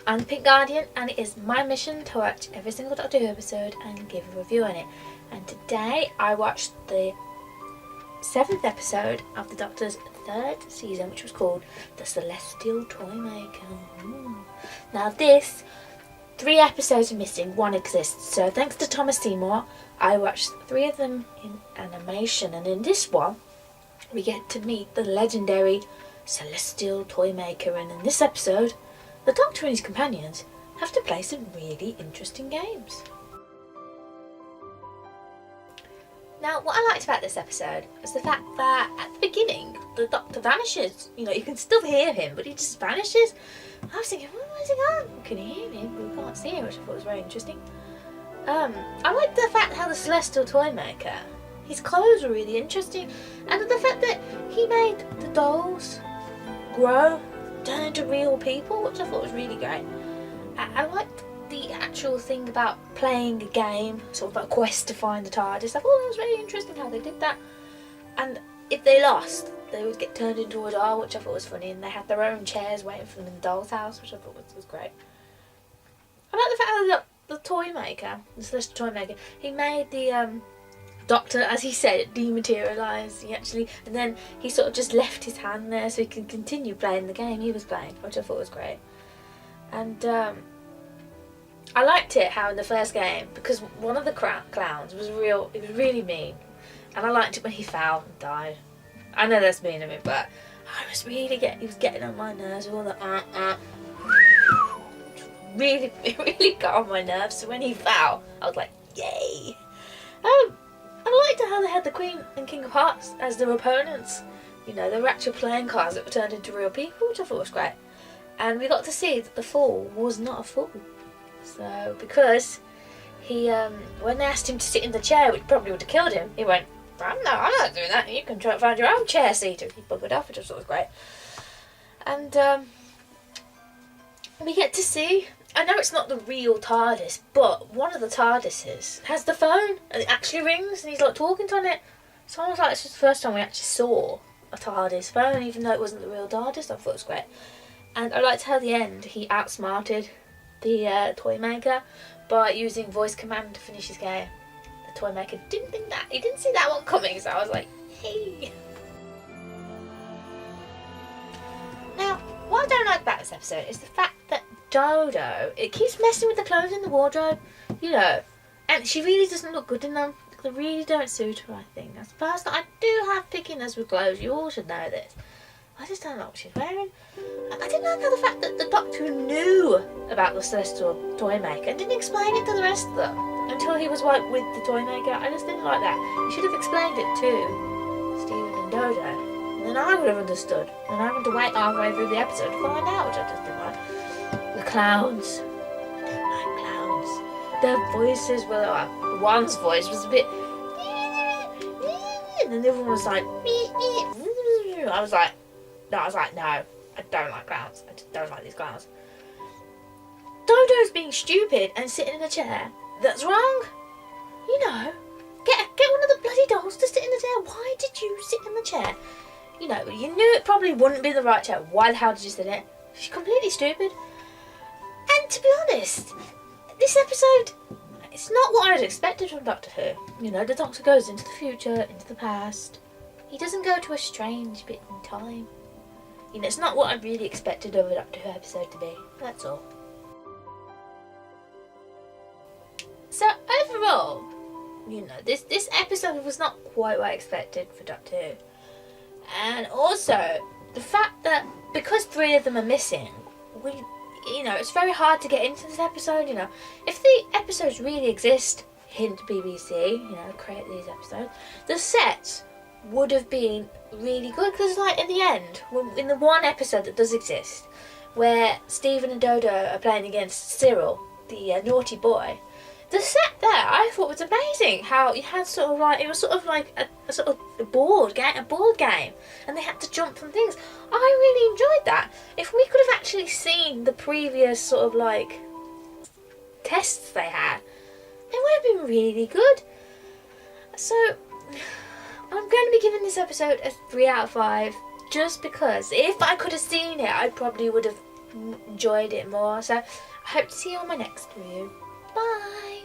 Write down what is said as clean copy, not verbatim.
I'm the Pink Guardian, and it is my mission to watch every single Doctor Who episode and give a review on it. And today I watched the 7th episode of the Doctor's 3rd season, which was called The Celestial Toymaker. Now this, 3 episodes are missing, 1 exists. So thanks to Thomas Seymour, I watched 3 of them in animation. And in this one, we get to meet the legendary Celestial Toymaker. And in this episode, the Doctor and his companions have to play some really interesting games. Now, what I liked about this episode was the fact that at the beginning, the Doctor vanishes. You know, you can still hear him, but he just vanishes. I was thinking, where's he gone? We can hear him, but we can't see him, which I thought was very interesting. I liked the fact how the Celestial Toymaker, his clothes were really interesting, and the fact that he made the dolls grow, turn into real people, which I thought was really great. I liked the actual thing about playing a game, sort of a quest to find the TARDIS. I thought that was very interesting how they did that. And if they lost, they would get turned into a doll, which I thought was funny, and they had their own chairs waiting for them in the doll's house, which I thought was great. I like the fact that the Toymaker, the Celestial Toymaker, he made the Doctor, as he said, dematerialise. And then he sort of just left his hand there so he can continue playing the game he was playing, which I thought was great. And I liked it how in the first game, because one of the clowns was really mean, and I liked it when he fell and died. I know that's mean of him, but I was really he was getting on my nerves with all the really got on my nerves. So when he fell, I was like, yay. I liked how they had the Queen and King of Hearts as their opponents. You know, they were actual playing cards that were turned into real people, which I thought was great. And we got to see that the fool was not a fool. So, because he, when they asked him to sit in the chair, which probably would have killed him, he went, I'm not doing that. You can try and find your own chair seater. He buggered off, which I thought was great. And we get to see, I know it's not the real TARDIS, but one of the TARDISes has the phone, and it actually rings, and he's like talking on it. So I was like, this was the first time we actually saw a TARDIS phone, even though it wasn't the real TARDIS. I thought it was great. And I liked how at the end he outsmarted the Toymaker by using voice command to finish his game. The Toymaker didn't see that one coming, so I was like, hey. Now, what I don't like about this episode is the fact that Dodo, it keeps messing with the clothes in the wardrobe, you know, and she really doesn't look good in them. They really don't suit her, I think. As a person, I do have pickiness with clothes, you all should know this. I just don't like what she's wearing. I didn't like the fact that the Doctor knew about the Celestial Toymaker and didn't explain it to the rest of them until he was with the Toymaker. I just didn't like that. He should have explained it to Stephen and Dodo, and then I would have understood. And I had to wait halfway through the episode to find out, which I just didn't like. The clowns. I don't like clowns. Their voices were like, one's voice was a bit, and then the other one was like, I was like, no, I don't like clowns. I just don't like these clowns. Dodo's being stupid and sitting in a chair. That's wrong. You know, get one of the bloody dolls to sit in the chair. Why did you sit in the chair? You know, you knew it probably wouldn't be the right chair. Why the hell did you sit in it? She's completely stupid. And to be honest, this episode, it's not what I'd expected from Doctor Who. You know, the Doctor goes into the future, into the past. He doesn't go to a strange bit in time. You know, it's not what I really expected of a Doctor Who episode to be. That's all. So overall, you know, this episode was not quite what I expected for Doctor Who. And also, the fact that because 3 of them are missing, you know, it's very hard to get into this episode, you know. If the episodes really exist, hint BBC, you know, create these episodes, the sets would have been really good, because like at the end, in the one episode that does exist, where Stephen and Dodo are playing against Cyril, the naughty boy, the set there I thought was amazing. How you had sort of like, it was sort of like a sort of a board game, and they had to jump from things. I really enjoyed that. If we could have actually seen the previous sort of like tests they had, it would have been really good. So I'm going to be giving this episode a 3 out of 5, just because if I could have seen it, I probably would have enjoyed it more. So I hope to see you on my next review. Bye!